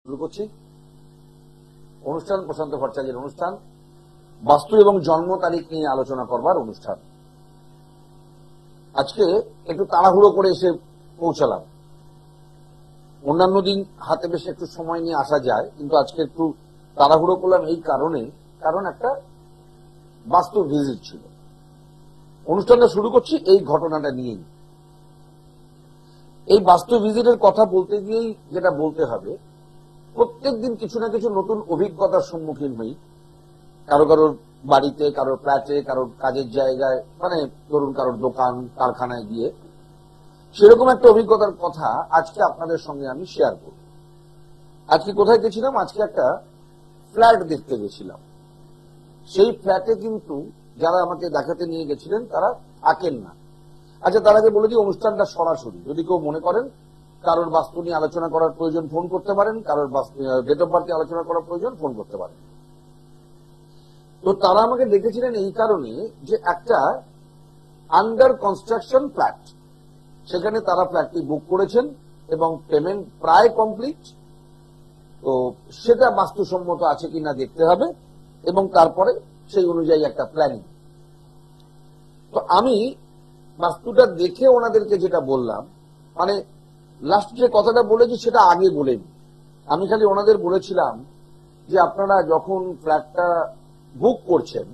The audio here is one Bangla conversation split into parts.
শুরু করছি অনুষ্ঠান। প্রশান্ত ভট্টাচার্যের অনুষ্ঠান, বাস্তু এবং জন্ম তারিখ নিয়ে আলোচনা করবার অনুষ্ঠান। আজকে একটু তাড়াহুড়ো করে এসে পৌঁছালাম। অন্যান্য দিন হাতে বেশ একটু সময় নিয়ে আসা যায়, কিন্তু আজকে একটু তাড়াহুড়ো করলাম এই কারণ একটা বাস্তু ভিজিট ছিল। অনুষ্ঠানটা শুরু করছি এই ঘটনাটা নিয়েই। এই বাস্তু ভিজিটের কথা বলতে গিয়েই যেটা বলতে হবে, প্রত্যেকদিন কিছু না কিছু নতুন অভিজ্ঞতার সম্মুখীন হই। কারো কারোর বাড়িতে, কারোর ফ্ল্যাটে, কারোর কাজের জায়গায়, মানে ধরুন কারোর দোকান কারখানায় গিয়ে সেরকম একটা অভিজ্ঞতার কথা আজকে আপনাদের সঙ্গে আমি শেয়ার করব। আজকে কোথায় গেছিলাম? আজকে একটা ফ্ল্যাট দেখতে গেছিলাম। সেই ফ্ল্যাটে কিন্তু যারা আমাকে দেখাতে নিয়ে গেছিলেন তারা থাকেন না। আচ্ছা, তার আগে বলে দিই অনুষ্ঠানটা সরাসরি। যদি কেউ মনে করেন কারোর বাস্তু নিয়ে আলোচনা করার প্রয়োজন, ফোন করতে পারেন। কারোর ডেট অফ বার্থ নিয়ে আলোচনা করার প্রয়োজন, ফোন করতে পারেন। তো তারা আমাকে ডেকেছিলেন এই কারণে যে একটা আন্ডার কনস্ট্রাকশন ফ্ল্যাট, সেখানে তারা ফ্ল্যাটটি বুক করেছেন এবং পেমেন্ট প্রায় কমপ্লিট। তো সেটা বাস্তুসম্মত আছে কিনা দেখতে হবে এবং তারপরে সেই অনুযায়ী একটা প্ল্যানিং। তো আমি বাস্তুটা দেখে ওনাদেরকে যেটা বললাম, মানে লাস্ট যে কথাটা বলেছি সেটা আগে বলেনি। আমি খালি ওনাদের বলেছিলাম যে আপনারা যখন ফ্ল্যাটটা বুক করছেন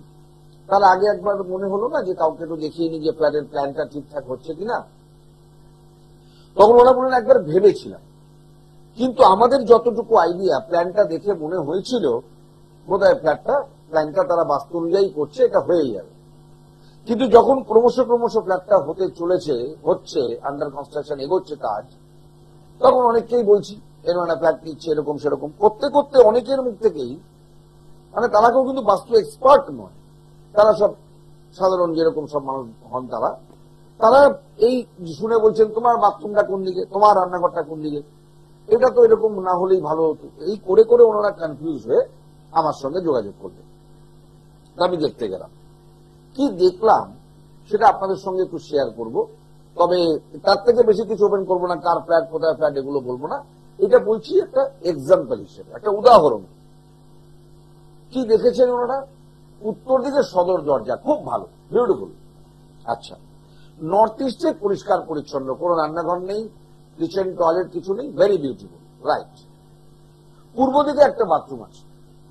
তার আগে একবার মনে হলো না যে কাউকে একটু দেখিয়ে নি যে ফ্ল্যাটের প্ল্যানটা ঠিকঠাক হচ্ছে কিনা। তখন ওরা বললেন একবার ভেবেছিলাম, কিন্তু আমাদের যতটুকু আইডিয়া, প্ল্যানটা দেখে মনে হয়েছিল বোধহয় প্ল্যানটা তারা বাস্তু অনুযায়ী করছে, এটা হয়ে যাবে। কিন্তু যখন ক্রমশ ফ্ল্যাটটা হচ্ছে আন্ডার কনস্ট্রাকশন, এগোচ্ছে কাজ, তখন অনেককেই বলছি এর মানে ফ্ল্যাট নিচ্ছে এরকম সেরকম করতে করতে অনেকের মুখ থেকেই, মানে তারা কেউ কিন্তু বাস্তু এক্সপার্ট নয়, তারা সব সাধারণ যেরকম সব মানুষ হন, তারা এই শুনে বলছেন তোমার বাথরুমটা কোন দিকে, তোমার রান্নাঘরটা কোন দিকে, এটা তো এরকম না হলেই ভালো হতো। এই করে করে ওনারা কনফিউজ হয়ে আমার সঙ্গে যোগাযোগ করলেন। আমি দেখতে গেলাম। কি দেখলাম সেটা আপনাদের সঙ্গে একটু শেয়ার করব। তবে তার থেকে বেশি কিছু ওপেন করবো না, কার ফ্ল্যাট কোথায় ফ্ল্যাট এগুলো বলবো না। এটা বলছি একটা এক্সাম্পল হিসেবে, একটা উদাহরণ। কি দেখেছেন ওনারা? উত্তর দিকে সদর দরজা, খুব ভালো, বিউটিফুল। আচ্ছা, নর্থ ইস্টে পরিষ্কার পরিচ্ছন্ন, কোনো রান্নাঘর নেই, কিচেন টয়লেট কিছু নেই, ভেরি বিউটিফুল, রাইট। পূর্ব দিকে একটা বাথরুম আছে,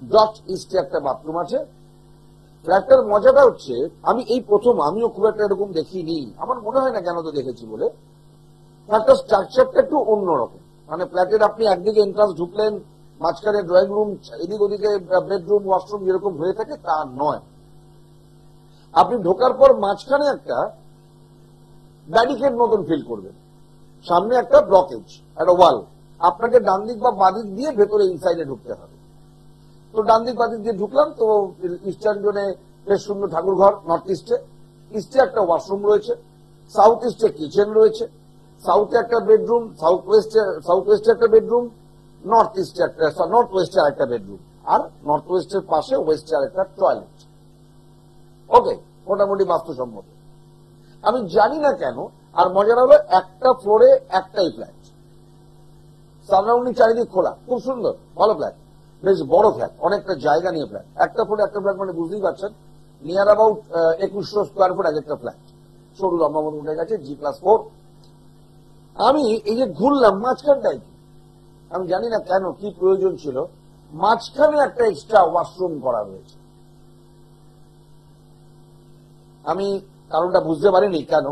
ডট ইস্টে একটা বাথরুম আছে। ফ্ল্যাটটার মজাটা হচ্ছে, আমি এই প্রথম, আমিও খুব একটা এরকম দেখিনি, আমার মনে হয় না কেন তো দেখেছি বলে। ফ্ল্যাটটার স্ট্রাকচারটা একটু অন্যরকম। মানে ফ্ল্যাটের আপনি একদিকে এন্ট্রান্স ঢুকলেন, মাঝখানে ড্রয়িং রুম, এদিক ওদিকে বেডরুম ওয়াশরুম যেরকম হয়ে থাকে তা নয়। আপনি ঢোকার পর মাঝখানে একটা ব্যারিকেড মতন ফিল করবেন, সামনে একটা ব্লকেজ, একটা ওয়াল। আপনাকে ডান দিক বা বাদিক দিয়ে ভেতরে ইনসাইডে ঢুকতে হবে। তো ডান দিক বাদিক দিয়ে ঢুকলাম, তো ইস্টার্ন জোনে বেশ সুন্দর ঠাকুর ঘর। নর্থ ইস্টে একটা ওয়াশরুম রয়েছে, সাউথ ইস্টে কিচেন রয়েছে, সাউথে একটা বেডরুম, সাউথ ওয়েস্টে একটা বেডরুম, নর্থ ওয়েস্টে একটা বেডরুম, আর নর্থ ওয়েস্টের পাশে ওয়েস্টে আর একটা টয়লেট। ওকে, মোটামুটি বাস্তুসম্মত। আমি জানি না কেন, আর মজার হলো একটা ফ্লোরে একটাই ফ্ল্যাট, সারাউন্ডিং চারিদিক খোলা, খুব সুন্দর, ভালো ফ্ল্যাট, বেশ বড় ফ্ল্যাট, অনেকটা জায়গা নিয়ে ফ্ল্যাট। একটা ফ্লোরে একটা ফ্ল্যাট মানে বুঝতেই পারছেন, নিয়ার অ্যাবাউট 2100 স্কোয়ার ফুট এক একটা ফ্ল্যাট, সরু লম্বা মতো উঠে গেছে, G+4। আমি এই যে ঘুরলাম মাঝখানটাই, আমি জানি না কেন, কি প্রয়োজন ছিল, মাঝখানে একটা এক্সট্রা ওয়াশরুম করা রয়েছে। আমি কারণটা বুঝতে পারিনি কেন।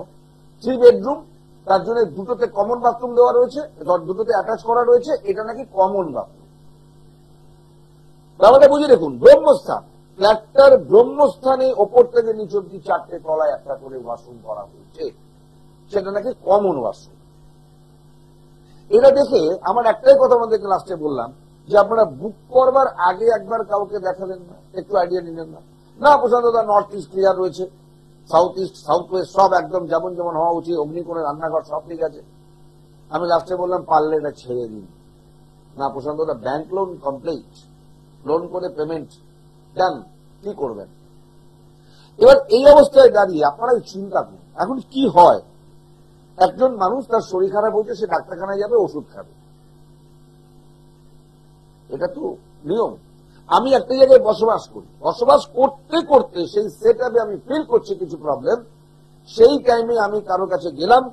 3 বেডরুম, তার জন্য দুটোতে কমন বাথরুম দেওয়া রয়েছে, দুটোতে অ্যাটাচ করা রয়েছে, এটা নাকি কমন বাথরুম। ব্যাপারটা বুঝে দেখুন, ব্রহ্মস্থান, ফ্ল্যাটটার ব্রহ্মস্থানে ওপর থেকে নিচ অব্দি 4টে তলায় একটা করে ওয়াশরুম করা হয়েছে, সেটা নাকি কমন ওয়াশরুম। এটা দেখে আমার একটাই কথা আমাদেরকে লাস্টে বললাম, যে আপনারা বুক করবার আগে একবার কাউকে দেখালেন না, একটু আইডিয়া নিলেন না? না, প্রশান্তদা নর্থ ইস্ট ক্লিয়ার রয়েছে, সাউথ ইস্ট সাউথ ওয়েস্ট সব একদম যেমন যেমন হওয়া উচিত, অগ্নিকোণে রান্নাঘর সব ঠিক আছে। আমি লাস্টে বললাম পারলে এটা ছেড়ে দিন। না প্রশান্তদা, ব্যাংক লোন কমপ্লিট, লোন করে পেমেন্ট ডান, কি করবেন? এবার এই অবস্থায় দাঁড়িয়ে আপনারা চিন্তা করুন, এখন কি হয়? একজন মানুষ, তার শরীর খারাপ হচ্ছে, সে ডাক্তারখানায় যাবে, ওষুধ খাবে। এটা তো নিয়ম। আমি একটা জায়গায় বসবাস করি, বসবাস করতে করতে সেই সেট আপে আমি ফিল করছি কিছু প্রবলেম, সেই টাইমে আমি কারো কাছে গেলাম,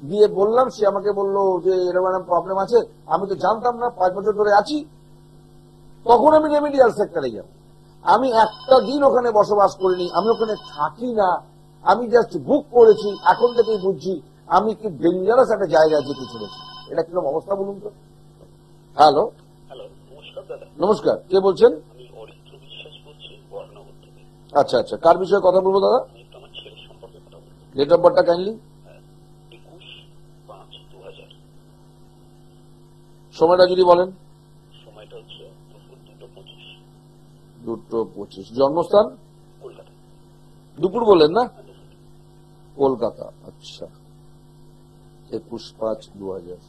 গিয়ে বললাম, সে আমাকে বললো যে এরকম প্রবলেম আছে, আমি তো জানতাম না, 5 বছর ধরে আছি, তখন আমি রেমিডিয়াল সেক্টরে যাব। আমি একটা দিন ওখানে বসবাস করিনি, আমি ওখানে থাকি না, আমি জাস্ট বুক করেছি, এখন থেকেই বুঝছি আমি কি ডেঞ্জারাস একটা জায়গায় যেতে চলেছি। এটা কিরকম অবস্থা বলুন তো। হ্যালো, নমস্কার দাদা। নমস্কার, কে বলছেন? আমি অরিত্র বিশ্বাস বলছি বর্ণনগর থেকে। আচ্ছা আচ্ছা, কার বিষয়ে কথা বলবো দাদা? আমি একটু আমার ছেলের সম্পর্কে কথা বলবো। ডেট অফ বার্থটা কাইন্ডলি। 21/5/2000। সময়টা যদি বলেন। সময়টা হচ্ছে দুপুর 2:25। 2:25। জন্মস্থান? কলকাতা। দুপুর বলেন না? কলকাতা। আচ্ছা, 21/5/2000।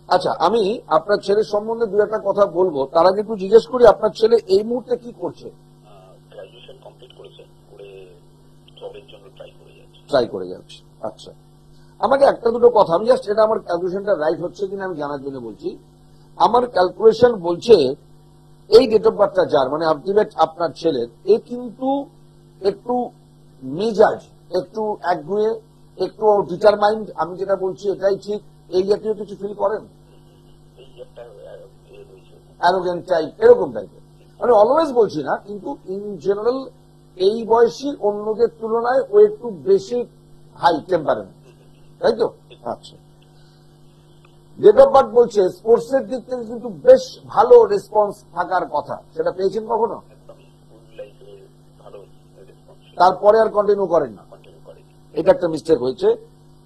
আচ্ছা, আমি আপনার ছেলের সম্বন্ধে দু একটা কথা বলবো, তার আগে একটু জিজ্ঞেস করি আপনার ছেলে এই মুহূর্তে কি করছে? গ্রাজুয়েশন কমপ্লিট করেছে, করে জবের জন্য ট্রাই করে যাচ্ছে। আচ্ছা, আমাকে একটা দুটো কথা, আমি জাস্ট এটা আমার ক্যালকুলেশনটা রাইট হচ্ছে কিনা আমি জানার জন্য বলছি। আমার ক্যালকুলেশন বলছে এই ডেট অফ বার্থটা যার, মানে আলটিমেট আপনার ছেলের, এ কিন্তু একটু মেজাজ, একটু একগুয়ে, একটু ডিটারমাইন্ড, আমি যেটা বলছি এটাই ঠিক, এই জাতীয় কিছু ফিল করেন? অ্যারোগেন্ট টাইপ, এরকম টাইপের। আমি অলওয়েজ বলছি না, কিন্তু ইন জেনারেল এই বয়সী অন্যদের তুলনায় ও একটু বেশি হাই টেম্পারেমেন্ট, তাই তো? আচ্ছা, ডেট অফ বার্থ বলছে স্পোর্টসের দিক থেকে কিন্তু বেশ ভালো রেসপন্স থাকার কথা, সেটা পেয়েছেন কখনো? তারপরে আর কন্টিনিউ করেন না, এটা একটা মিস্টেক হয়েছে।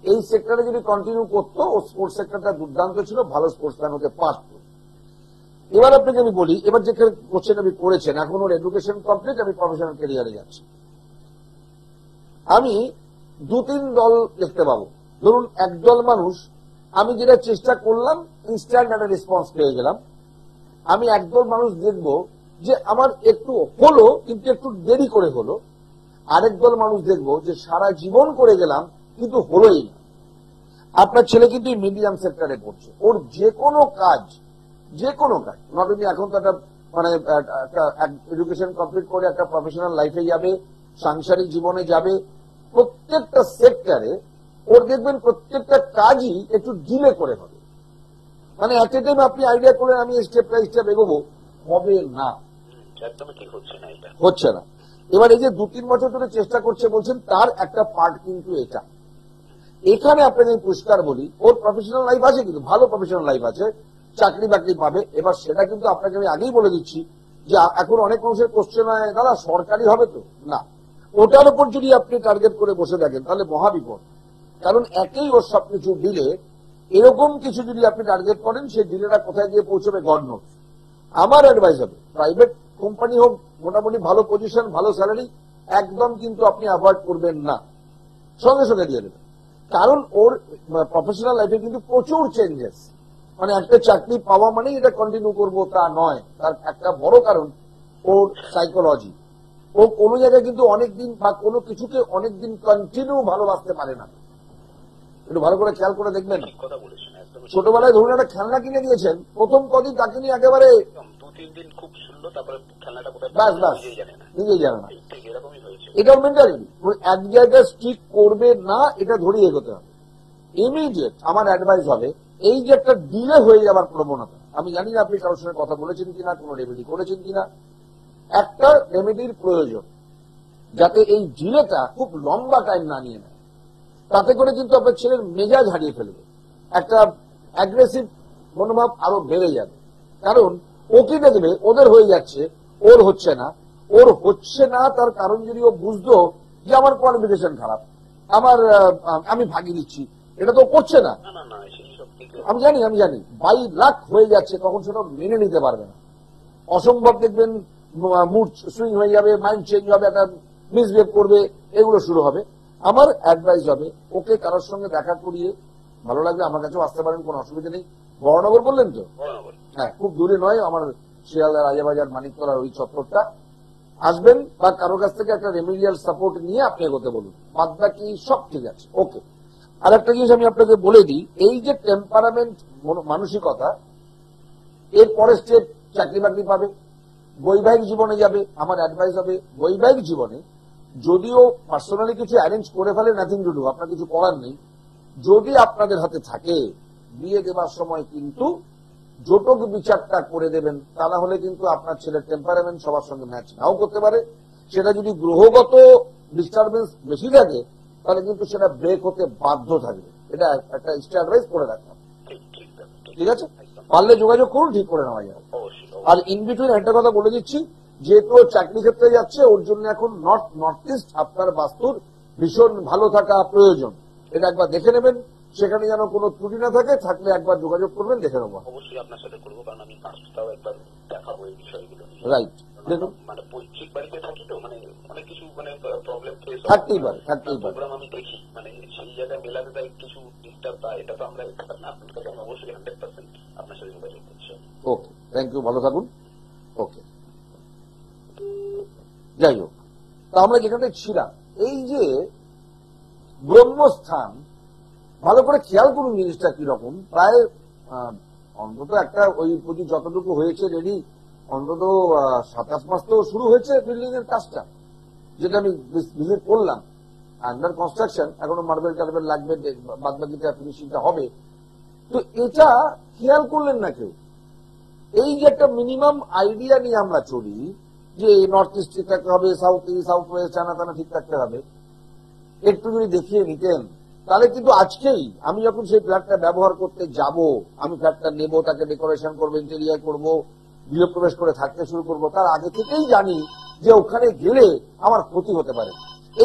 এই সেক্টরে যদি কন্টিনিউ করতো, ও স্পোর্টস সেক্টরটা দুর্দান্ত ছিল, ভালো স্পোর্টসম্যান হতে পারত। এবার আপনাকে আমি বলি, এবার যে কোশ্চেন আমি করেছেন, এখন ওর এডুকেশন কমপ্লিট, আমি প্রফেশনাল ক্যারিয়ারে যাচ্ছি। আমি 2-3 দল দেখতে পাবো। ধরুন একদল মানুষ, আমি যেটা চেষ্টা করলাম ইনস্ট্যান্ট একটা রেসপন্স পেয়ে গেলাম। আমি একদল মানুষ দেখবো যে আমার একটু হলো, কিন্তু একটু দেরি করে হলো। আরেক দল মানুষ দেখবো যে সারা জীবন করে গেলাম কিন্তু হলোই না। আপনার ছেলে কিন্তু মিডিয়াম সেক্টরে পড়ছে, ওর যে কোনো কাজ নট অনলি, এখন তো একটা মানে এডুকেশন কমপ্লিট করে একটা প্রফেশনাল লাইফে যাবে, সাংসারিক জীবনে যাবে, প্রত্যেকটা সেক্টরে ওর দেখবেন প্রত্যেকটা কাজই একটু ডিলে করে হবে। মানে এট এ টাইম আপনি আইডিয়া করেন আমি স্টেপ বাই স্টেপ এগোবো, হবে না, হচ্ছে না। এবার এই যে 2-3 বছর ধরে চেষ্টা করছে বলছেন, তার একটা পার্ট কিন্তু এটা। এখানে আপনাকে আমি পরিষ্কার বলি, ওর প্রফেশনাল লাইফ আছে, কিন্তু ভালো প্রফেশনাল লাইফ আছে, চাকরি বাকরি পাবে। এবার সেটা কিন্তু আপনাকে আমি আগেই বলে দিচ্ছি যে এখন অনেক মানুষের কোশ্চেন হয়, দাদা সরকারি হবে তো না, ওটার উপর যদি আপনি টার্গেট করে বসে থাকেন তাহলে মহাবিপদ। কারণ একেই ওর সবকিছু দিলে, এরকম কিছু যদি আপনি টার্গেট করেন, সেই ডিলেটা কোথায় গিয়ে পৌঁছবে গড নোস। আমার অ্যাডভাইস হবে প্রাইভেট কোম্পানি হোক, মোটামুটি ভালো পজিশন, ভালো স্যালারি, একদম কিন্তু আপনি অ্যাভয়েড করবেন না, সঙ্গে সঙ্গে দিয়ে দেবেন। কারণ ওর প্রফেশনাল লাইফে কিন্তু প্রচুর চেঞ্জেস, মানে একটা চাকরি পাওয়া মানে এটা কন্টিনিউ করবো তা নয়। তার একটা বড় কারণ ওর সাইকোলজি। ও কোনো জায়গায় কিন্তু অনেকদিন বা কোনো কিছুকে অনেকদিন কন্টিনিউ ভালোবাসতে পারে না। একটু ভালো করে খেয়াল করে দেখবেন। ছোটবেলায় ধরুন একটা খেলনা কিনে দিয়েছেন, প্রথম কদিন তাকে নিয়ে একেবারে 2-3 দিন খুব সুন্দর, তারপরে খেলনাটা কোথায় বাস নিজেই জানে না। এরকমই হয়েছে। এটার মেন্টালিটি এক জায়গায় স্ট্রিক করবে না, এটা ধরিয়ে এগোতে হবে ইমিডিয়েট। আমার অ্যাডভাইস হবে এই যে একটা ডিলে হয়ে যাবার প্রবণতা, আমি জানি না আপনি কারোর সঙ্গে কথা বলেছেন কিনা, কোন রেমেডি করেছেন কিনা, একটা রেমেডির প্রয়োজন যাতে এই ডিলেটা খুব লম্বা টাইম না নিয়ে নেয়। তাতে করে কিন্তু আপনার ছেলের মেজাজ হারিয়ে ফেলবে, একটা অ্যাগ্রেসিভ মনোভাব আরো বেড়ে যাবে। কারণ ও কি দেখবে ওদের হয়ে যাচ্ছে, ওর হচ্ছে না। ওর হচ্ছে না তার কারণ যদি ও বুঝতো যে আমার কোয়ালিফিকেশন খারাপ, আমি ভাগি দিচ্ছি, এটা তো করছে না। আমি জানি বাই লাখ হয়ে যাচ্ছে, তখন সেটা মেনে নিতে পারবে না। অসম্ভব দেখবেন মুড সুইং হয়ে যাবে, মাইন্ড চেঞ্জ হবে, একটা মিসবিহেভ করবে, এগুলো শুরু হবে। আমার অ্যাডভাইস হবে ওকে কারোর সঙ্গে দেখা করিয়ে, ভালো লাগবে আমার কাছেও আসতে পারেন, কোনো অসুবিধা নেই। বড়নগর বললেন তো? হ্যাঁ, খুব দূরে নয়, আমার শিয়ালদা রাজাবাজার মানিকতলার ওই চত্বরটা। আসবেন বা কারোর কাছ থেকে একটা রেমিডিয়াল সাপোর্ট নিয়ে আপনি এগোতে বলুন, বাদ বাকি সব ঠিক আছে। ওকে, আর একটা জিনিস আমি আপনাকে বলে দিই, এই যে টেম্পারামেন্ট মানসিকতা, এরপরে স্টেপ চাকরি বাকরি পাবে, বৈবাহিক জীবনে যাবে। আমার অ্যাডভাইস হবে বৈবাহিক জীবনে যদিও পার্সোনালি কিছু অ্যারেঞ্জ করে ফেলে, নাথিং টু ডু, আপনার কিছু করার নেই। যদি আপনাদের হাতে থাকে বিয়ে দেওয়ার সময় কিন্তু জোটক বিচারটা করে দেবেন, তা না হলে কিন্তু আপনার ছেলের টেম্পারামেন্ট সবার সঙ্গে ম্যাচ নাও করতে পারে। সেটা যদি গ্রহগত ডিস্টারবেন্স বেশি থাকে তাহলে কিন্তু সেটা ব্রেক হতে বাধ্য থাকবে। এটা একটা স্ট্যান্ডার্ডাইজ করে রাখলাম, ঠিক আছে? পারলে যোগাযোগ করুন, ঠিক করে নেওয়া যাবে। আর ইন বিটুইন একটা কথা বলে দিচ্ছি, যেহেতু চাকরি ক্ষেত্রে যাচ্ছে, ওর জন্য এখন নর্থ ইস্ট আপনার বাস্তুর ভীষণ ভালো থাকা প্রয়োজন। এটা একবার দেখে নেবেন, সেখানে যেন কোনো ত্রুটি না থাকে, থাকলে একবার যোগাযোগ করবেন, দেখে নেবো। অবশ্যই আপনার সাথে করবো, কারণ আমি কাজটাও একবার দেখাবো এই বিষয়গুলো নিয়ে। রাইট, দেখুন মানে পৈতৃক বাড়িতে থাকি তো, মানে অনেক কিছু মানে প্রবলেম ফেস থাকতেই পারে, থাকতেই পারে। প্রোগ্রাম আমি দেখি, মানে সেই জায়গায় মেলাতে তাই কিছু ডিস্টার্ব বা এটা তো আমরা দেখতে পারি না। আপনার কাছে আমি অবশ্যই 100% আপনার সাথে যোগাযোগ করছি। ওকে, থ্যাংক ইউ, ভালো থাকুন। ওকে, যাই হোক, তা আমরা যেখানে ছিলাম, এই যে ব্রহ্মস্থান, ভালো করে খেয়াল করুন জিনিসটা কিরকম। প্রায় অন্তত একটা ওই প্রতি যতটুকু হয়েছে রেডি, অন্তত 27 মাস তো শুরু হয়েছে বিল্ডিং এর কাজটা, যেটা আমি ভিজিট করলাম। আন্ডার কনস্ট্রাকশন, এখনো মার্বেল টার্বেল লাগবে, বাদ বাকিটা ফিনিশিংটা হবে। তো এটা খেয়াল করলেন না কেউ? এই যে একটা মিনিমাম আইডিয়া নিয়ে আমরা চলি যে নর্থ ইস্ট ঠিক থাকতে হবে, সাউথ ইস্ট, সাউথ ওয়েস্ট, টানা টানা ঠিক থাকতে হবে, একটু যদি দেখিয়ে নিতেন তাহলে কিন্তু আজকেই আমি যখন সেই ফ্ল্যাটটা ব্যবহার করতে যাব, আমি ফ্ল্যাটটা নেব, তাকে ডেকোরেশন করবো, ইন্টেরিয়ার করবো, গৃহপ্রবেশ করে থাকতে শুরু করব, তার আগে থেকেই জানি যে ওখানে গেলে আমার ক্ষতি হতে পারে।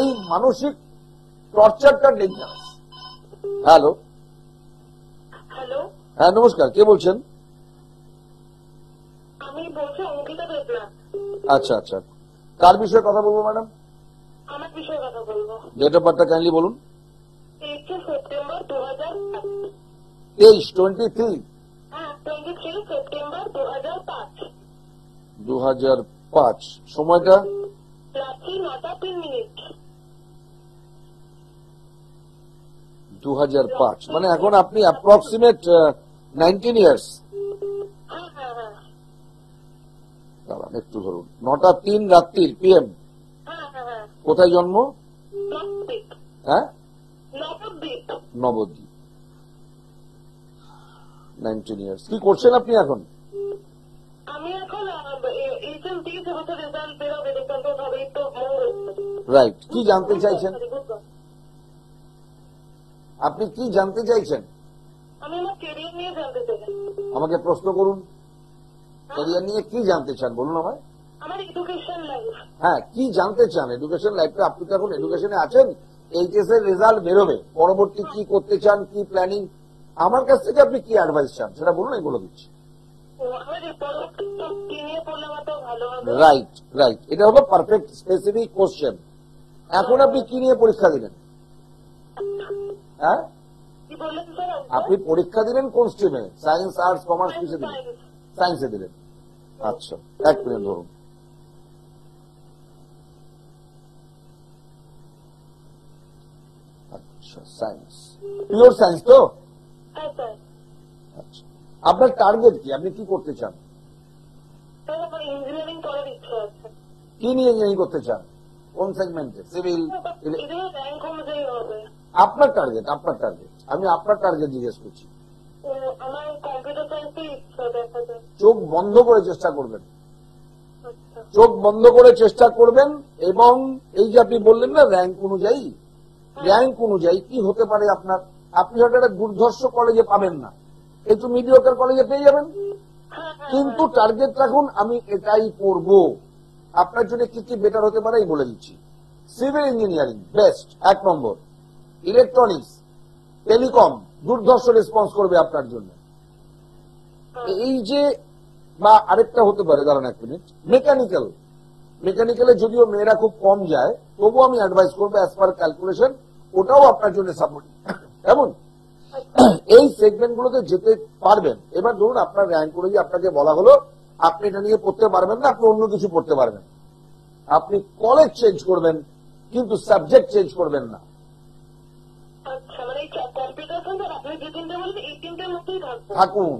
এই মানসিক টর্চারটা ডেঞ্জারাস। হ্যালো, হ্যালো, হ্যাঁ নমস্কার, কে বলছেন? আমি বলছি অঙ্কিতা দেবনাথ। আচ্ছা আচ্ছা, কার বিষয়ে কথা বলবো ম্যাডাম? আমার বিষয়ে কথা বলবো। ডেট অফ বার্থটা কাইন্ডলি বলুন। 23 সেপ্টেম্বর 2005। 23 হ্যাঁ, 23 সেপ্টেম্বর 2005। 2005, সময়টা রাত্রি 9টা 3 মিনিট। 2005, মানে এখন আপনি অ্যাপ্রক্সিমেট 19 ইয়ার্স। হ্যাঁ হ্যাঁ হ্যাঁ দাঁড়ান একটু ধরুন, 9টা 3 রাত্রির পিএম। হ্যাঁ হ্যাঁ হ্যাঁ। কোথায় জন্ম? নবদ্বীপ। হ্যাঁ, নবদ্বীপ। নবদ্বীপ। 19 ইয়ার্স। কি করছেন আপনি এখন? আমি এখন এইচএম দিয়েছি, হয়তো রেজাল্ট বেরোবে, রেজাল্ট হবে তো মঙ্গল। রাইট, কি জানতে চাইছেন আপনি? কি জানতে চাইছেন? আমি আমার কেরিয়ার নিয়ে জানতে চাই। আমাকে প্রশ্ন করুন, ক্যারিয়ার নিয়ে কি জানতে চান বলুন আমায়। আমার এডুকেশন লাইফ। হ্যাঁ, কি জানতে চান এডুকেশন লাইফটা? আপনি তো এখন এডুকেশনে আছেন, এইচএস এর রেজাল্ট বেরোবে, পরবর্তী কি করতে চান, কি প্ল্যানিং, আমার কাছ থেকে আপনি কি অ্যাডভাইস চান সেটা বলুন, আমি বলে দিচ্ছি। রাইট রাইট, এটা হলো পারফেক্ট স্পেসিফিক কোশ্চেন। এখন আপনি কি নিয়ে পরীক্ষা দিলেন? হ্যাঁ, আপনি পরীক্ষা দিলেন কোন স্ট্রিমে? সায়েন্স, আর্টস, কমার্স, কিসে দিলেন? সায়েন্সে দিলেন। আচ্ছা, এক মিনিট ধরুন। আচ্ছা, সায়েন্স, পিওর সায়েন্স তো? আচ্ছা, আপনার টার্গেট কি? আপনি কি করতে চান? ইঞ্জিনিয়ারিং করার ইচ্ছা আছে। কি নিয়ে ইঞ্জিনিয়ারিং করতে চান? কোন সেগমেন্টে? সিভিল? র্যাঙ্ক অনুযায়ী হবে। আপনার টার্গেট, আপনার টার্গেট, আমি আপনার টার্গেট জিজ্ঞেস করছি। আমার কম্পিউটার সায়েন্সে ইচ্ছা, দেখা যায়। চোখ বন্ধ করে চেষ্টা করবেন, আচ্ছা। চোখ বন্ধ করে চেষ্টা করবেন। এবং এই যে আপনি বললেন না র্যাঙ্ক অনুযায়ী, র্যাঙ্ক অনুযায়ী কি হতে পারে আপনার? আপনি হয়তো একটা দুর্ধর্ষ কলেজে পাবেন না, একটু মিডিওকার কলেজে পেয়ে যাবেন, কিন্তু টার্গেট রাখুন আমি এটাই পড়ব। আপনার জন্য কি কি বেটার হতে পারে এই বলে দিচ্ছি। সিভিল ইঞ্জিনিয়ারিং বেস্ট, 1 নম্বর। ইলেকট্রনিক্স, টেলিকম দুর্ধর্ষ রেসপন্স করবে আপনার জন্য। এই যে, বা আরেকটা হতে পারে, দাঁড়ান 1 মিনিট, মেকানিক্যাল। মেকানিক্যালে যদিও মেয়েরা খুব কম যায়, তবু আমি অ্যাডভাইস করবো অ্যাজ পার ক্যালকুলেশন, ওটাও আপনার জন্য সাপোর্ট। কেমন? এই সেগমেন্ট গুলোতে যেতে পারবেন। এবার ধরুন আপনার র্যাঙ্ক অনুযায়ী আপনাকে বলা হলো আপনি এটা নিয়ে পড়তে পারবেন না, আপনি অন্য কিছু পড়তে পারবেন। আপনি কলেজ চেঞ্জ করবেন, কিন্তু সাবজেক্ট চেঞ্জ করবেন না। আচ্ছা, মানে যে তিনটে বলেছে এই তিনটের মধ্যেই থাকবো। থাকুন,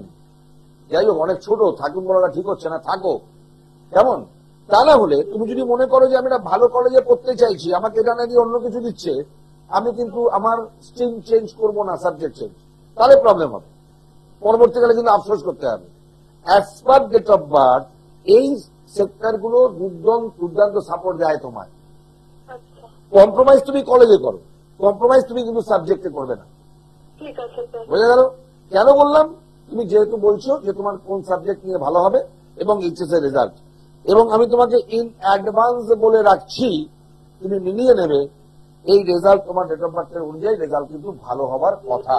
যাই হোক অনেক ছোট থাকুন বলাটা ঠিক হচ্ছে না, থাকো। কেমন? তা না হলে তুমি যদি মনে করো যে আমি একটা ভালো কলেজে পড়তে চাইছি, আমাকে এটা না দিয়ে অন্য কিছু দিচ্ছে, আমি কিন্তু আমার স্ট্রিম চেঞ্জ করবো না, সাবজেক্ট চেঞ্জ, তাহলে প্রবলেম হবে, পরবর্তীকালে কিন্তু আফসোস করতে হবে। As per date of birth এই সেক্টর গুলো দুর্দান্ত সাপোর্ট দেয় তোমায়। আচ্ছা কম্প্রোমাইজ তুমি কলেজে করো, কম্প্রোমাইজ তুমি কিন্তু সাবজেক্টে করবে না। ঠিক আছে স্যার। বোঝা গেল? কেন বললাম? তুমি যেহেতু বলছো যে তোমার কোন সাবজেক্ট নিয়ে ভালো হবে এবং এইচএস এর রেজাল্ট, এবং আমি তোমাকে ইন অ্যাডভান্স বলে রাখছি, তুমি মিলিয়ে নেবে এই রেজাল্ট তোমার ডেট অফ বার্থের অনুযায়ী রেজাল্ট কিন্তু ভালো হবার কথা।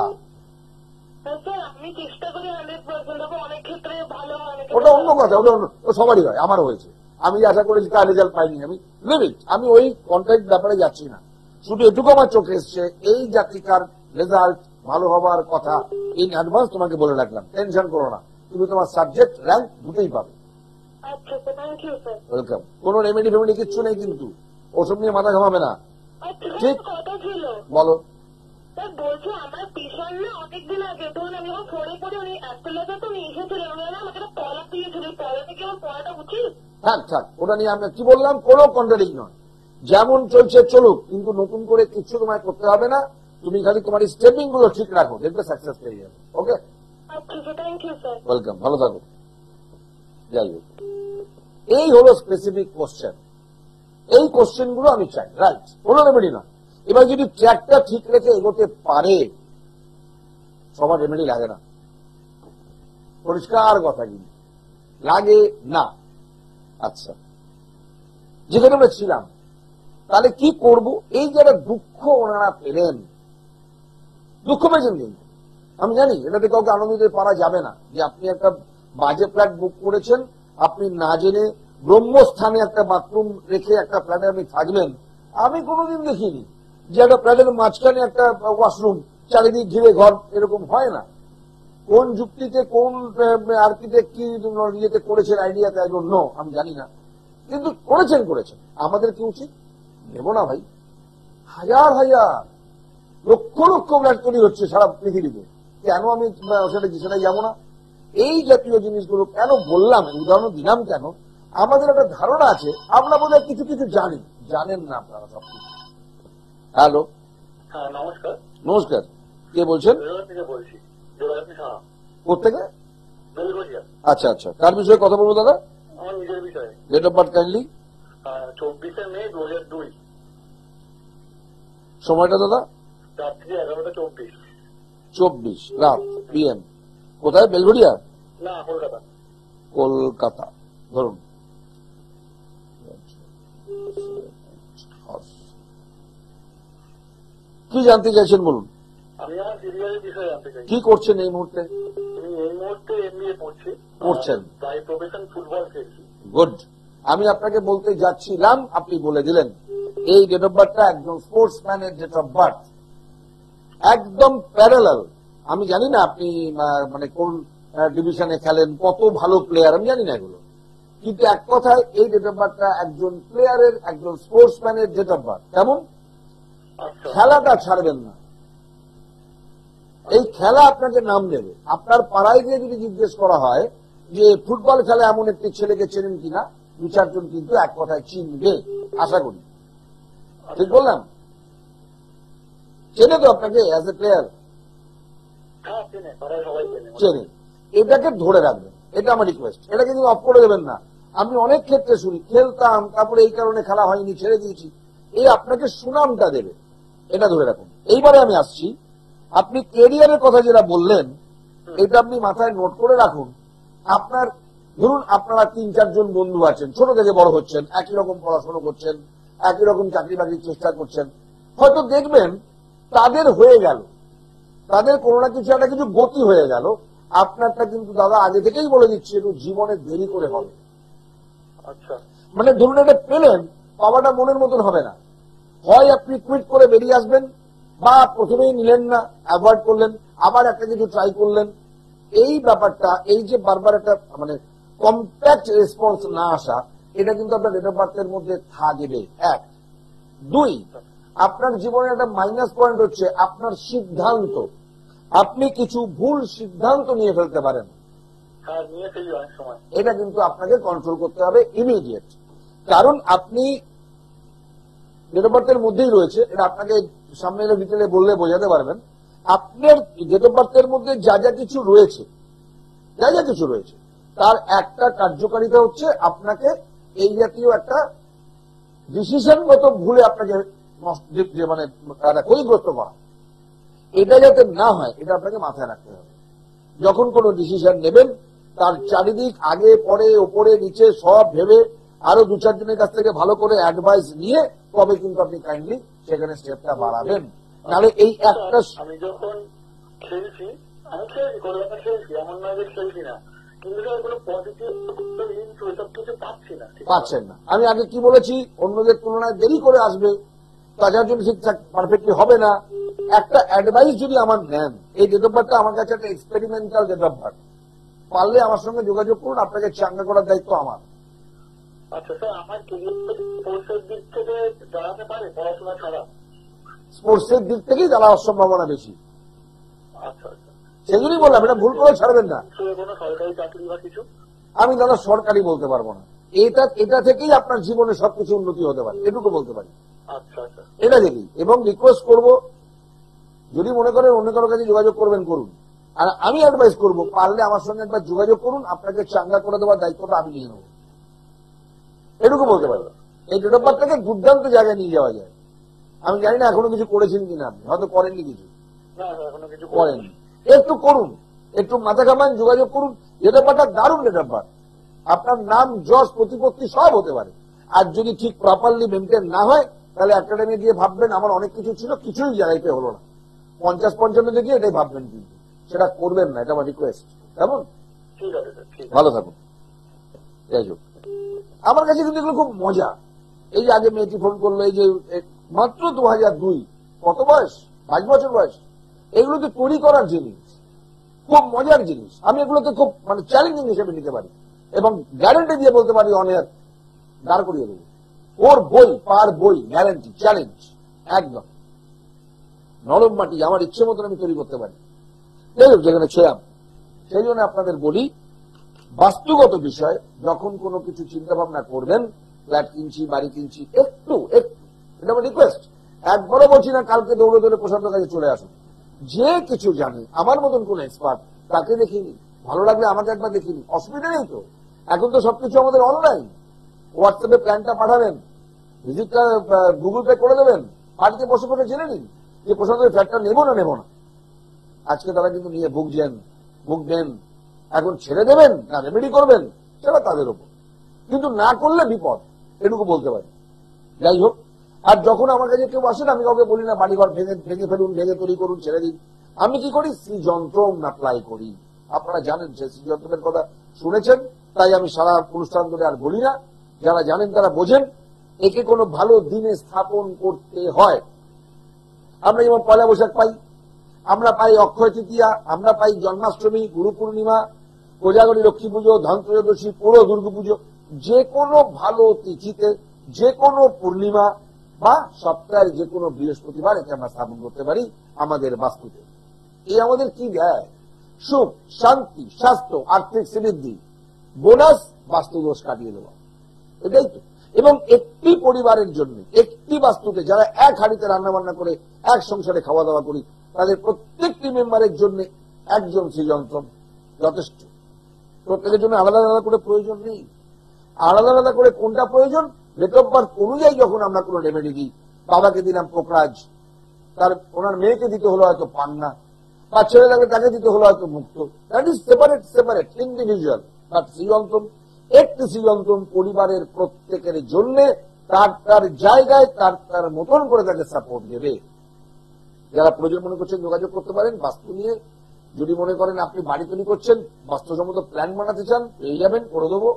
স্যার আমি চেষ্টা করি 100%, দেখো অনেক ক্ষেত্রে ভালো হয়, অনেক ওটা অন্য কথা, ওটা অন্য, ও সবারই হয়, আমারও হয়েছে। আমি আশা করেছি তার রেজাল্ট পাইনি, আমি লিমিট, আমি ওই কন্ট্যাক্ট ব্যাপারে যাচ্ছি না। শুধু এটুকু আমার চোখে এসছে, এই জাতিকার রেজাল্ট ভালো হবার কথা ইন অ্যাডভান্স তোমাকে বলে রাখলাম। টেনশন করো না, তুমি তোমার সাবজেক্ট র্যাঙ্ক দুটোই পাবে। আচ্ছা sir, thank you sir. Welcome. কোনো রেমেডি ফেমেডি কিচ্ছু নেই কিন্তু, ওসব নিয়ে মাথা ঘামাবে না। আচ্ছা ঠিক। স্যার, কথা ছিল বলো। স্যার, বলছি আমার টিউশন না অনেকদিন আগে, ধরুন আমি যখন ফোনে পড়ে উনি অ্যাস্ট্রোলজার তো নিয়ে এসেছিলেন, উনি না আমাকে একটা পড়া দিয়েছিল, পড়াতে কি আমার পড়াটা উচিত? থাক থাক, ওটা নিয়ে আমি কি বললাম, কোনো কন্ট্রাডিক্ট নয়, যেমন চলছে চলুক, কিন্তু নতুন করে কিছু তোমায় করতে হবে না। তুমি খালি তোমার স্টেপিং গুলো ঠিক রাখো, দেখবে সাকসেস পেয়ে যাবে। ওকে, আচ্ছা sir, thank you sir. Welcome, ভালো থাকো। যাই হোক, এই হলো স্পেসিফিক কোশ্চেন, এই কোশ্চেন গুলো আমি চাই, রাইট, কোনো রেমেডি না। এবার যদি ট্র্যাকটা ঠিক রেখে এগোতে পারে, সবার রেমেডি লাগে না, পরিষ্কার কথা, কিন্তু লাগে না। আচ্ছা, যেখানে আমরা ছিলাম, তাহলে কি করব? এই যারা দুঃখ ওনারা পেলেন, দুঃখ পেয়েছেন কিন্তু আমি জানি, এটাতে কাউকে আনন্দ দিতে পারা যাবে না যে আপনি একটা বাজে ফ্ল্যাট বুক করেছেন, আপনি না জেনে ব্রহ্মস্থানে একটা বাথরুম রেখে একটা ফ্ল্যাটে আপনি থাকবেন। আমি কোনোদিন দেখিনি যে একটা ফ্ল্যাটের মাঝখানে একটা ওয়াশরুম, চারিদিক ঘিরে ঘর, এরকম হয় না। কোন যুক্তিতে, কোন আর্কিটেক্ট কি ইয়েতে করেছেন, আইডিয়াতে, আই ডোন্ট নো, আমি জানি না, কিন্তু করেছেন। আমাদের কি উচিত? দেব না ভাই, হাজার হাজার লক্ষ লক্ষ ফ্ল্যাট তৈরি হচ্ছে সারা পৃথিবীতে, কেন আমি সেটা যাবো না? এই জাতীয় জিনিসগুলো কেন বললাম, উদাহরণ দিলাম কেন? আমাদের একটা ধারণা আছে, আমরা বোধহয় কিছু কিছু জানেন না আপনারা সবকিছু। হ্যালো, হ্যাঁ নমস্কার। নমস্কার, কে বলছেন? বেলগড়িয়া থেকে বলছি। বেলগড়িয়া সাহা। কোথেকে? বেলগড়িয়া। আচ্ছা আচ্ছা, কার বিষয়ে কথা বলবো দাদা? আমার নিজের বিষয়ে। Date of birth kindly. 24 May 2002। সময়টা দাদা? রাত্রি 11:24। 24 রাত PM। কোথায়? বেলঘড়িয়া? না, কলকাতা। কলকাতা। ধরুন, কি জানতে চাইছেন বলুন। আমি আমার কেরিয়ারের বিষয়ে জানতে চাই। কি করছেন এই মুহূর্তে? আমি এই মুহূর্তে MBA পড়ছি। পড়ছেন? বাই প্রফেশন ফুটবল খেলছি। গুড। আমি আপনাকে বলতে যাচ্ছিলাম, আপনি বলে দিলেন। এই ডেট অফ বার্থটা একদম স্পোর্টসম্যানের ডেট অফ বার্থ, একদম প্যারালাল। আমি জানি না আপনি মানে কোন ডিভিশনে খেলেন, কত ভালো প্লেয়ার, আমি জানি না এগুলো, কিন্তু এক কথায় এই ডেট অফ বার্থটা একজন প্লেয়ারের, একজন স্পোর্টসম্যানের ডেট অফ বার্থ। কেমন? আচ্ছা। খেলাটা ছাড়বেন না, এই খেলা আপনাকে নাম দেবে। আপনার পাড়ায় গিয়ে যদি জিজ্ঞেস করা হয় যে ফুটবল খেলা এমন একটি ছেলেকে চেনেন কিনা, 2-4 জন কিন্তু এক কথায় চিনবে, আশা করি। ঠিক বললাম? চেনে তো আপনাকে অ্যাজ এ প্লেয়ার? হ্যাঁ চেনে, পাড়ায় সবাই চেনে। চেনে। এটাকে ধরে রাখবেন, এটা আমার রিকোয়েস্ট। এটা কিন্তু অফ করে দেবেন না। আমি অনেক ক্ষেত্রে শুনি, খেলতাম, তারপরে এই কারণে খেলা হয়নি, ছেড়ে দিয়েছি। এই আপনাকে সুনামটা দেবে, এটা ধরে রাখুন। এইবারে আমি আসছি, আপনি কেরিয়ারের কথা যেটা বললেন, এটা আপনি মাথায় নোট করে রাখুন। আপনার ধরুন আপনারা 3-4 জন বন্ধু আছেন, ছোট থেকে বড় হচ্ছেন, একই রকম পড়াশোনা করছেন, একই রকম চাকরি বাকরির চেষ্টা করছেন, হয়তো দেখবেন তাদের হয়ে গেল, তাদের কোনো না কিছু একটা কিছু গতি হয়ে গেল। আপনারটা কিন্তু দাদা আগে থেকেই বলে দিচ্ছি, একটু জীবনে দেরি করে হবে। আচ্ছা। মানে ধরুন এটা পেলেন, পাওয়াটা মনের মতন হবে না। হয় আপনি কুইট করে বেরিয়ে আসবেন, বা প্রথমেই নিলেন না, অ্যাভয়েড করলেন, আবার একটা কিছু ট্রাই করলেন। এই ব্যাপারটা, এই যে বারবার একটা মানে কম্প্যাক্ট রেসপন্স না আসা, এটা কিন্তু আপনার ডেট অফ বার্থের মধ্যে থাকবে। 1, 2, আপনার জীবনে একটা মাইনাস পয়েন্ট হচ্ছে আপনার সিদ্ধান্ত। আপনি কিছু ভুল সিদ্ধান্ত নিয়ে ফেলতে পারেন। হ্যাঁ, নিয়ে ফেলি অনেক সময়। এটা কিন্তু আপনাকে কন্ট্রোল করতে হবে ইমিডিয়েট, কারণ আপনি ডেট অফ বার্থের মধ্যেই রয়েছে। এটা আপনাকে সামনে এলে ডিটেলে বললে বোঝাতে পারবেন। আপনার ডেট অফ বার্থের মধ্যে যা যা কিছু রয়েছে, তার একটা কার্যকারিতা হচ্ছে আপনাকে এই জাতীয় একটা ডিসিশনগত ভুলে আপনাকে মানে ক্ষতিগ্রস্ত করা। এটা যাতে না হয় এটা আপনাকে মাথায় রাখতে হবে। যখন কোনো ডিসিশন নেবেন তার চারিদিক আগে পরে ওপরে নিচে সব ভেবে আরো 2-4 জনের কাছ থেকে ভালো করে অ্যাডভাইস নিয়ে তবে কিন্তু আপনি কাইন্ডলি সেখানে স্টেপটা বাড়াবেন। নাহলে এই একটা আমি যখন খেলছি, কলকাতা খেলছি, এমন নয় যে খেলছি না, কিন্তু কোনো পজিটিভ এসব কিছু পাচ্ছেন না। আমি আগে কি বলেছি, অন্যদের তুলনায় দেরি করে আসবে, তার জন্য ঠিকঠাক পারফেক্টলি হবে না। একটা অ্যাডভাইস যদি আমার নেন, এই ডেট অফ বার্থটা আমার কাছে একটা এক্সপেরিমেন্টাল ডেট অফ বার্থ, পারলে আমার সঙ্গে যোগাযোগ করুন, আপনাকে চাঙ্গা করার দায়িত্ব আমার। আচ্ছা স্যার, আমার স্পোর্টসের দিক থেকে দাঁড়াতে পারে পড়াশোনা ছাড়া? স্পোর্টসের দিক থেকেই দাঁড়ানোর সম্ভাবনা বেশি। আচ্ছা আচ্ছা, সেজন্যই বললাম এটা ভুল করে ছাড়বেন না। কোনো সরকারি চাকরি বা কিছু? আমি দাদা সরকারি বলতে পারবো না। এটা থেকেই আপনার জীবনে সবকিছু উন্নতি হতে পারে, এটুকু বলতে পারি। আচ্ছা আচ্ছা, এটা দেখি। এবং রিকোয়েস্ট করব, যদি মনে করেন অন্য কারোর কাছে যোগাযোগ করবেন করুন, আর আমি অ্যাডভাইস করব পারলে আমার সঙ্গে একবার যোগাযোগ করুন, আপনাকে চাঙ্গা করে দেওয়ার দায়িত্বটা আমি নিয়ে নেব, এটুকু বলতে পারি। এই ডেট অফ বার্থটাকে দুর্দান্ত জায়গায় নিয়ে যাওয়া যায়। আমি জানি না এখনো কিছু করেছেন কিনা, আপনি হয়তো করেননি, কিছু এখনো কিছু করেননি। একটু করুন, একটু মাথা ঘামান, যোগাযোগ করুন। ডেট অফ বার্থটা দারুণ ডেট অফ বার্থ, আপনার নাম যশ প্রতিপত্তি সব হতে পারে। আর যদি ঠিক প্রপারলি মেনটেন না হয় তাহলে একাডেমি দিয়ে ভাববেন আমার অনেক কিছু ছিল, কিছুই জায়গাতে হলো না। 50-55 গিয়ে এটাই ভাববেন, কিন্তু সেটা করবেন না, এটা আমার রিকোয়েস্ট। কেমন? ঠিক আছে, ভালো থাকুন। যাই হোক, আমার কাছে কিন্তু এগুলো খুব মজা। এই যে আগে মেয়েটি ফোন করলো, এই যে মাত্র 2002, কত বয়স, 5 বছর বয়স। এগুলো তো তৈরি করার জিনিস, খুব মজার জিনিস। আমি এগুলোকে খুব মানে চ্যালেঞ্জিং হিসেবে নিতে পারি এবং গ্যারান্টি দিয়ে বলতে পারি অনেক দাঁড় করিয়ে দেবো। ওর বই পার বই গ্যারান্টি, চ্যালেঞ্জ একদম নরম মাটি, আমার ইচ্ছে মতন আমি তৈরি করতে পারি। যাই হোক, যেখানে ছিলাম সেই জন্য আপনাদের বলি, বাস্তুগত বিষয় যখন কোনো কিছু চিন্তা ভাবনা করবেন, ফ্ল্যাট কিনছি, বাড়ি কিনছি, একটু এটা আমার রিকোয়েস্ট। একবারও বলছি না কালকে দৌড়ে দৌড়ে প্রশান্তর কাছে চলে আসুন। যে কিছু জানে, আমার মতন কোন এক্সপার্ট, তাকে দেখিনি, ভালো লাগলে আমাকে একবার দেখিনি, অসুবিধা নেই তো। এখন তো সবকিছু আমাদের অনলাইন, হোয়াটসঅ্যাপে প্ল্যানটা পাঠাবেন, ভিজিটটা গুগল পে করে দেবেন, বাড়িতে বসে বসে জেনে নিন যে প্রশান্তের ফ্ল্যাটটা নেবো না। আজকে তারা কিন্তু নিয়ে বুক দেন, এখন ছেড়ে দেবেন না রেমেডি করবেন সেটা তাদের উপর, কিন্তু না করলে বিপদ, এটুকু বলতে পারি। যাই হোক, আর যখন আমার কাছে কেউ আসেন আমি কাউকে বলি না বাড়িঘর ভেঙে ফেলুন, ভেঙে তৈরি করুন, ছেড়ে দিন। আমি কি করি, শ্রীযন্ত্র অ্যাপ্লাই করি। আপনারা জানেন সেই শ্রীযন্ত্রের কথা শুনেছেন, তাই আমি সারা অনুষ্ঠান ধরে আর বলি না। যারা জানেন তারা বোঝেন, একে কোনো ভালো দিনে স্থাপন করতে হয়। আমরা যেমন পয়লা বৈশাখ পাই, আমরা পাই অক্ষয় তৃতীয়া, আমরা পাই জন্মাষ্টমী, গুরু পূর্ণিমা, কোজাগরী, লক্ষ্মী পুজো, ধনত্রয়োদশী, পুরো দুর্গা পুজো। যে কোনো ভালো তিথিতে, যে কোনো পূর্ণিমা বা সপ্তাহের যে কোনো বৃহস্পতিবার একে আমরা স্থাপন করতে পারি আমাদের বাস্তুতে। এই আমাদের কি দেয়? সুখ, শান্তি, স্বাস্থ্য, আর্থিক সমৃদ্ধি, বোনাস, বাস্তু দোষ কাটিয়ে দেওয়া, এটাই তো। এবং একটি পরিবারের জন্য, একটি বাস্তুতে যারা এক হাড়িতে রান্না বান্না করে এক সংসারে খাওয়া দাওয়া করি, তাদের প্রত্যেকটি মেম্বারের জন্য একজন শ্রীযন্ত্র যথেষ্ট। প্রত্যেকের জন্য আলাদা আলাদা করে প্রয়োজন নেই। আলাদা আলাদা করে কোনটা প্রয়োজন, ডেট অফ বার্থ অনুযায়ী যখন আমরা কোনো রেমেডি দিই, বাবাকে দিলাম পোকরাজ, তার ওনার মেয়েকে দিতে হলো হয়তো পান্না, বা ছেলে লাগলে তাকে দিতে হলো হয়তো মুক্ত। That is separate individual. But শ্রীযন্ত্র, একটি শ্রীযন্ত্র পরিবারের প্রত্যেকের জন্য তার জায়গায় তার মতন করে তাকে সাপোর্ট দেবে। যারা প্রয়োজন মনে করছেন যোগাযোগ করতে পারেন বাস্তু নিয়ে। যদি মনে করেন আপনি বাড়ি তৈরি করছেন, বাস্তুসম্মত প্ল্যান বানাতে চান, পেয়ে যাবেন, করে দেবো।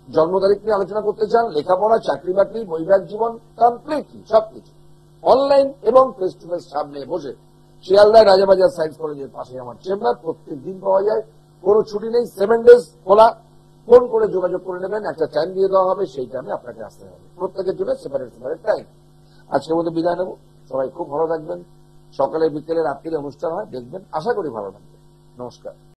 জন্ম তারিখ নিয়ে আলোচনা করতে চান, লেখাপড়া, চাকরি বাকরি, বৈবাহিক জীবন, কমপ্লিটলি সবকিছু অনলাইন এবং ফেস টু ফেস সামনে বসে। শিয়ালদায় রাজাবাজার সায়েন্স কলেজের পাশে আমার চেম্বার, প্রত্যেক দিন পাওয়া যায়, কোনো ছুটি নেই, 7 days খোলা। ফোন করে যোগাযোগ করে নেবেন, একটা টাইম দিয়ে দেওয়া হবে, সেই টাইমে আপনাকে আসতে হবে। প্রত্যেকের জন্য সেপারেট টাইম। আজকের মধ্যে বিদায় নেব, সবাই খুব ভালো থাকবেন, সকালে বিকেলে রাত্রির অনুষ্ঠান হয়, দেখবেন, আশা করি ভালো লাগবে। নমস্কার।